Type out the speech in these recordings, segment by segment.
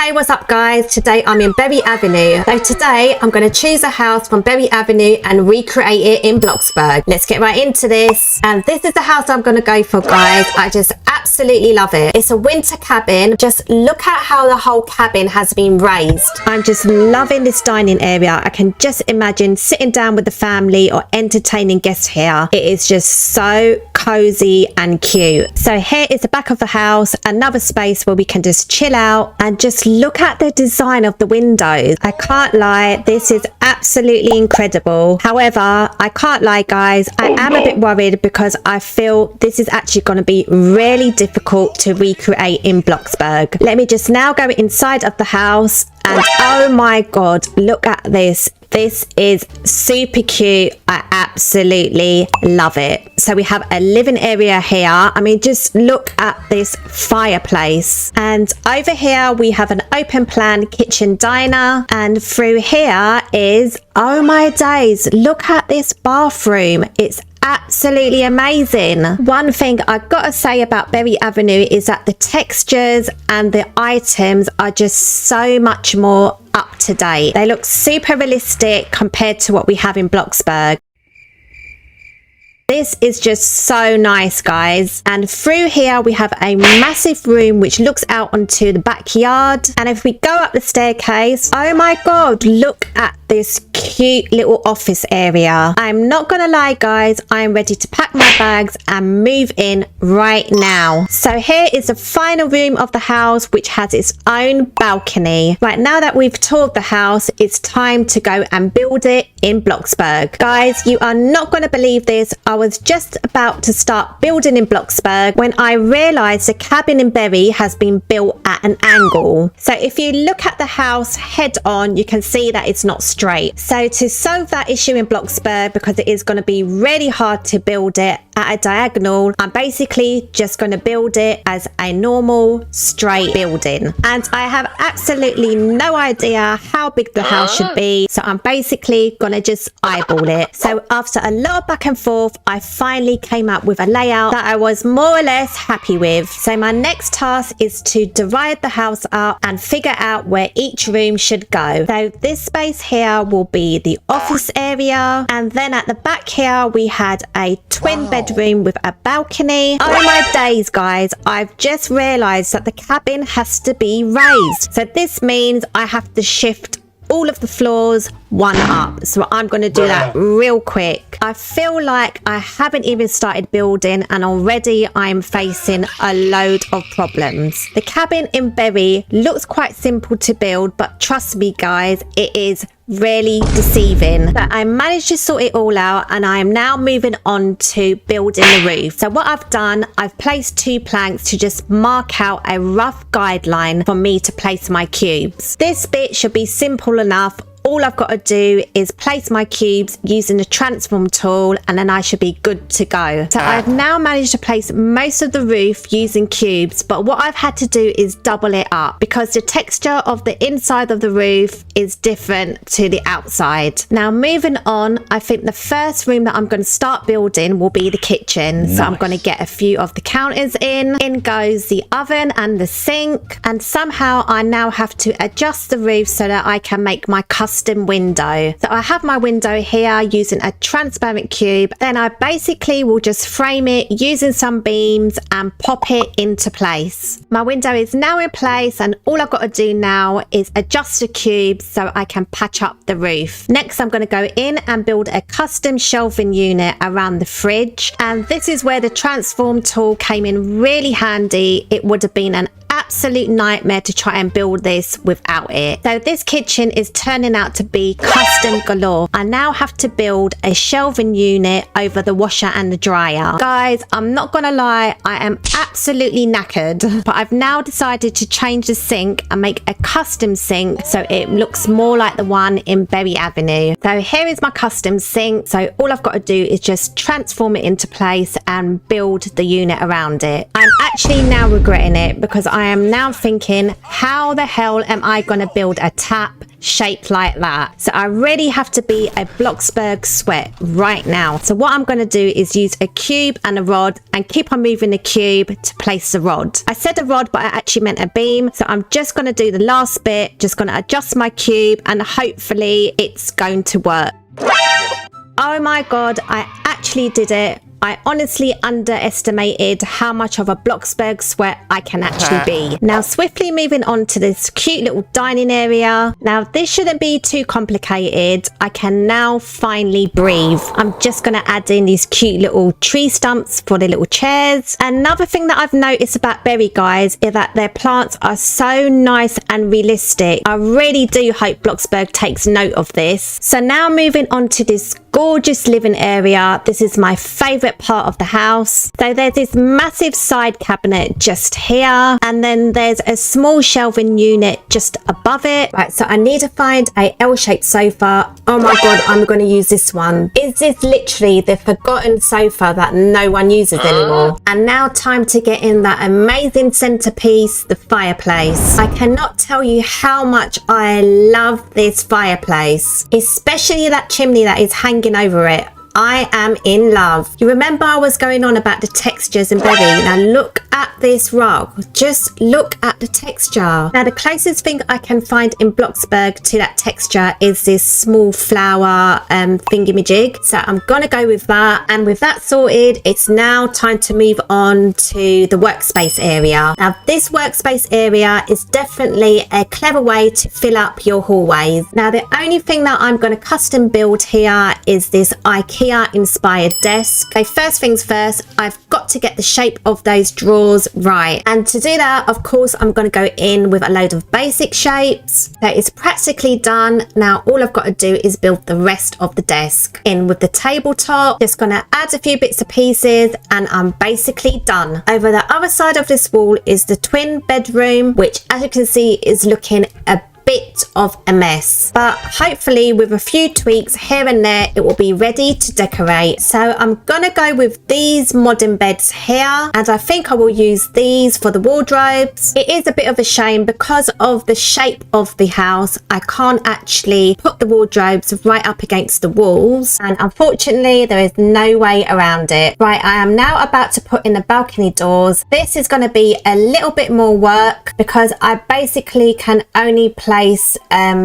Hey, what's up guys? Today I'm in Berry Avenue. So today I'm going to choose a house from Berry Avenue and recreate it in Bloxburg. Let's get right into this. And this is the house I'm going to go for, guys. I just absolutely love it. It's a winter cabin. Just look at how the whole cabin has been raised. I'm just loving this dining area. I can just imagine sitting down with the family or entertaining guests here. It is just so cozy and cute. So here is the back of the house, another space where we can just chill out and just look at the design of the windows. I can't lie, this is absolutely incredible. However, I can't lie guys, I am a bit worried because I feel this is actually going to be really difficult to recreate in Bloxburg. Let me just now go inside of the house and oh my god, look at this. This is super cute. I absolutely love it. So we have a living area here. I mean, just look at this fireplace. And over here, we have an open plan kitchen diner. And through here is, oh my days, look at this bathroom. It's absolutely amazing. One thing I gotta say about Berry Avenue is that the textures and the items are just so much more up to date. They look super realistic compared to what we have in Bloxburg. This is just so nice, guys. And through here we have a massive room which looks out onto the backyard. And if we go up the staircase, oh my god, look at this cute little office area. I'm not gonna lie guys, I'm ready to pack my bags and move in right now. So here is the final room of the house which has its own balcony. Right, now that we've toured the house, it's time to go and build it in Bloxburg. Guys, you are not gonna believe this. I was just about to start building in Bloxburg when I realized the cabin in Berry has been built at an angle. So if you look at the house head on, you can see that it's not straight. So to solve that issue in Bloxburg, because it is going to be really hard to build it at a diagonal, I'm basically just going to build it as a normal straight building. And I have absolutely no idea how big the house should be, so I'm basically going to just eyeball it. So after a lot of back and forth, I finally came up with a layout that I was more or less happy with. So my next task is to divide the house up and figure out where each room should go. So this space here will be the office area, and then at the back here we had a twin bedroom with a balcony. Oh my days guys, I've just realized that the cabin has to be raised, so this means I have to shift all of the floors one up. So I'm going to do that real quick. I feel like I haven't even started building and already I'm facing a load of problems. The cabin in Berry looks quite simple to build, but trust me guys, it is really deceiving. But I managed to sort it all out and I am now moving on to building the roof. So what I've done, I've placed 2 planks to just mark out a rough guideline for me to place my cubes. This bit should be simple enough. All I've got to do is place my cubes using the transform tool and then I should be good to go. So I've now managed to place most of the roof using cubes, but what I've had to do is double it up because the texture of the inside of the roof is different to the outside. Now moving on, I think the first room that I'm going to start building will be the kitchen. Nice. So I'm going to get a few of the counters in. In goes the oven and the sink, and somehow I now have to adjust the roof so that I can make my custom window. So I have my window here using a transparent cube. Then I basically will just frame it using some beams and pop it into place. My window is now in place and all I've got to do now is adjust the cube so I can patch up the roof. Next I'm going to go in and build a custom shelving unit around the fridge, and this is where the transform tool came in really handy. It would have been an absolute nightmare to try and build this without it. So this kitchen is turning out to be custom galore. I now have to build a shelving unit over the washer and the dryer. Guys, I'm not gonna lie, I am absolutely knackered, but I've now decided to change the sink and make a custom sink so it looks more like the one in Berry Avenue. So here is my custom sink. So all I've got to do is just transform it into place and build the unit around it. I'm actually now regretting it because I am now thinking, how the hell am I going to build a tap shaped like that. So I really have to be a Bloxburg sweat right now. So what I'm going to do is use a cube and a rod and keep on moving the cube to place the rod. I said a rod, but I actually meant a beam. So I'm just going to do the last bit, just going to adjust my cube, and hopefully it's going to work. Oh my God, I actually did it. I honestly underestimated how much of a Bloxburg sweat I can actually be. Now, swiftly moving on to this cute little dining area. Now, this shouldn't be too complicated. I can now finally breathe. I'm just going to add in these cute little tree stumps for the little chairs. Another thing that I've noticed about Berry, guys, is that their plants are so nice and realistic. I really do hope Bloxburg takes note of this. So now moving on to this gorgeous living area. This is my favorite part of the house. So there's this massive side cabinet just here, and then there's a small shelving unit just above it. Right, so I need to find a L-shaped sofa. Oh my God, I'm going to use this one. Is this literally the forgotten sofa that no one uses anymore? And now time to get in that amazing centerpiece, the fireplace. I cannot tell you how much I love this fireplace, especially that chimney that is hanging over it. I am in love. You remember I was going on about the textures in Berry. Now look at this rug. Just look at the texture. Now the closest thing I can find in Bloxburg to that texture is this small flower thingamajig. So I'm gonna go with that. And with that sorted, it's now time to move on to the workspace area. Now this workspace area is definitely a clever way to fill up your hallways. Now the only thing that I'm gonna custom build here is this IKEA inspired desk. Okay, first things first, I've got to get the shape of those drawers right, and to do that, of course, I'm going to go in with a load of basic shapes. That is practically done. Now all I've got to do is build the rest of the desk. In with the tabletop, just going to add a few bits and pieces, and I'm basically done. Over the other side of this wall is the twin bedroom, which as you can see is looking a bit of a mess, but hopefully with a few tweaks here and there it will be ready to decorate. So I'm gonna go with these modern beds here, and I think I will use these for the wardrobes. It is a bit of a shame because of the shape of the house. I can't actually put the wardrobes right up against the walls, and unfortunately there is no way around it. Right, I am now about to put in the balcony doors. This is going to be a little bit more work because I basically can only place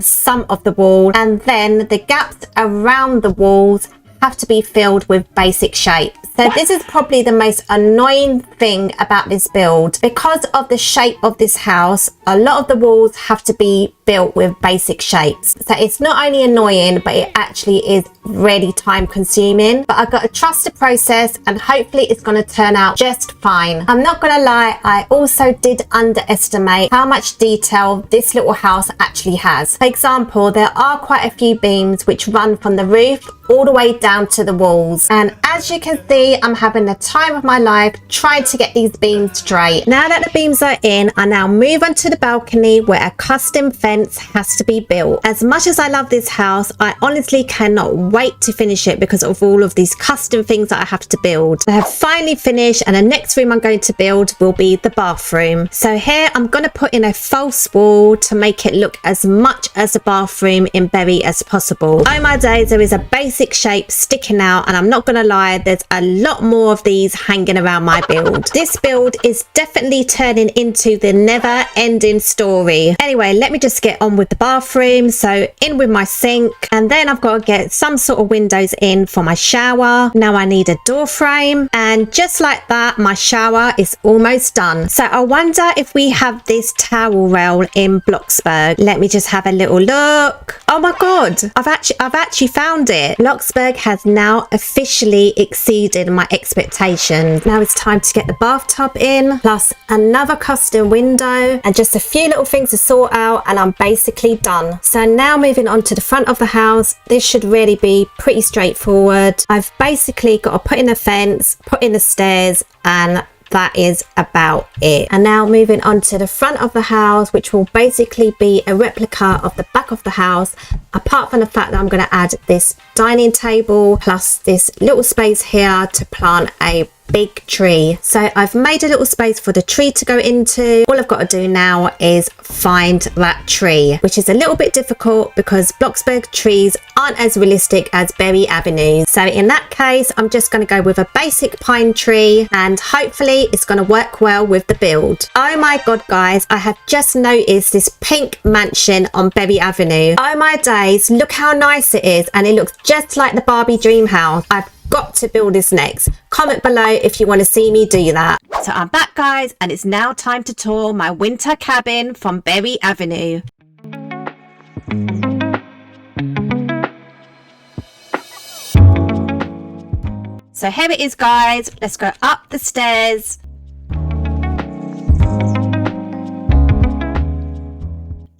some of the wall, and then the gaps around the walls have to be filled with basic shapes. So this is probably the most annoying thing about this build. Because of the shape of this house, a lot of the walls have to be built with basic shapes. So it's not only annoying, but it actually is really time consuming. But I've got to trust the process, and hopefully it's going to turn out just fine. I'm not going to lie, I also did underestimate how much detail this little house actually has. For example, there are quite a few beams which run from the roof all the way down to the walls, and as you can see, I'm having the time of my life trying to get these beams straight. Now that the beams are in, I now move onto the balcony where a custom fence has to be built. As much as I love this house, I honestly cannot wait to finish it because of all of these custom things that I have to build. I have finally finished, and the next room I'm going to build will be the bathroom. So here I'm going to put in a false wall to make it look as much as a bathroom in Berry as possible. Oh my days, there is a basic shape sticking out, and I'm not gonna lie, there's a lot more of these hanging around my build. This build is definitely turning into the never ending story. Anyway, let me just get on with the bathroom. So in with my sink, and then I've got to get some sort of windows in for my shower. Now I need a door frame, and just like that, my shower is almost done. So I wonder if we have this towel rail in Bloxburg. Let me just have a little look. Oh my god, I've actually found it. Bloxburg has now officially exceeded my expectations. Now it's time to get the bathtub in, plus another custom window, and just a few little things to sort out, and I'm basically done. So now moving on to the front of the house, this should really be pretty straightforward. I've basically got to put in a fence, put in the stairs, and that is about it. And now moving on to the front of the house, which will basically be a replica of the back of the house, apart from the fact that I'm going to add this dining table plus this little space here to plant a big tree. So I've made a little space for the tree to go into. All I've got to do now is find that tree, which is a little bit difficult because Bloxburg trees aren't as realistic as Berry Avenue. So in that case, I'm just going to go with a basic pine tree and hopefully it's going to work well with the build. Oh my god guys, I have just noticed this pink mansion on Berry Avenue. Oh my days, look how nice it is, and it looks just like the Barbie dream house. I've got to build this next. Comment below if you want to see me do that. So I'm back guys, and it's now time to tour my winter cabin from Berry Avenue. So here it is guys, let's go up the stairs.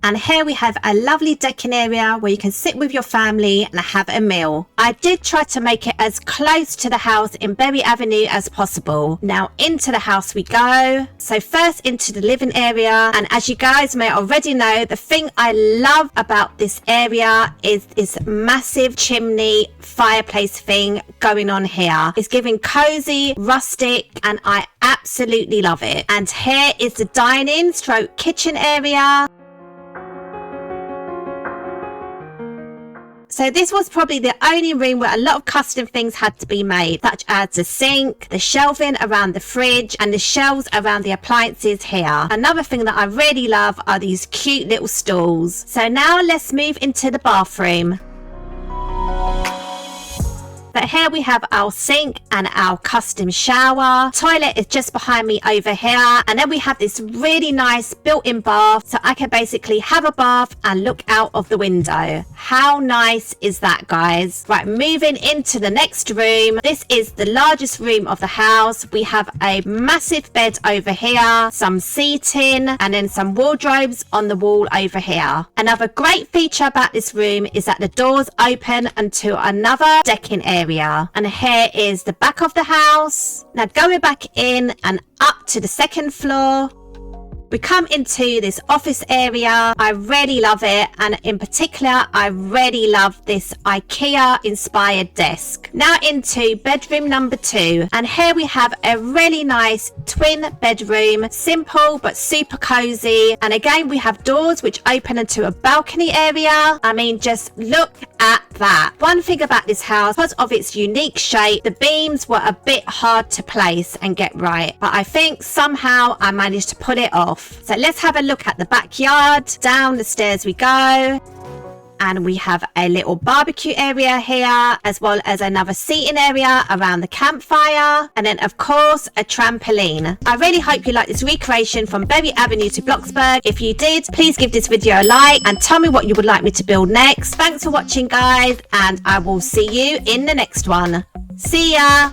And here we have a lovely decking area where you can sit with your family and have a meal. I did try to make it as close to the house in Berry Avenue as possible. Now into the house we go. So first into the living area. And as you guys may already know, the thing I love about this area is this massive chimney fireplace thing going on here. It's giving cozy, rustic, and I absolutely love it. And here is the dining / kitchen area. So this was probably the only room where a lot of custom things had to be made, such as the sink, the shelving around the fridge, and the shelves around the appliances here. Another thing that I really love are these cute little stools. So now let's move into the bathroom. But here we have our sink and our custom shower. Toilet is just behind me over here. And then we have this really nice built-in bath. So I can basically have a bath and look out of the window. How nice is that, guys? Right, moving into the next room. This is the largest room of the house. We have a massive bed over here, some seating, and then some wardrobes on the wall over here. Another great feature about this room is that the doors open onto another decking area. And here is the back of the house. Now going back in and up to the second floor, we come into this office area. I really love it, and in particular I really love this IKEA inspired desk. Now into bedroom number 2, and here we have a really nice twin bedroom, simple but super cozy. And again we have doors which open into a balcony area. I mean, just look at that. One thing about this house, because of its unique shape, the beams were a bit hard to place and get right, but I think somehow I managed to pull it off. So let's have a look at the backyard. Down the stairs we go. And we have a little barbecue area here, as well as another seating area around the campfire. And then, of course, a trampoline. I really hope you like this recreation from Berry Avenue to Bloxburg. If you did, please give this video a like and tell me what you would like me to build next. Thanks for watching, guys, and I will see you in the next one. See ya!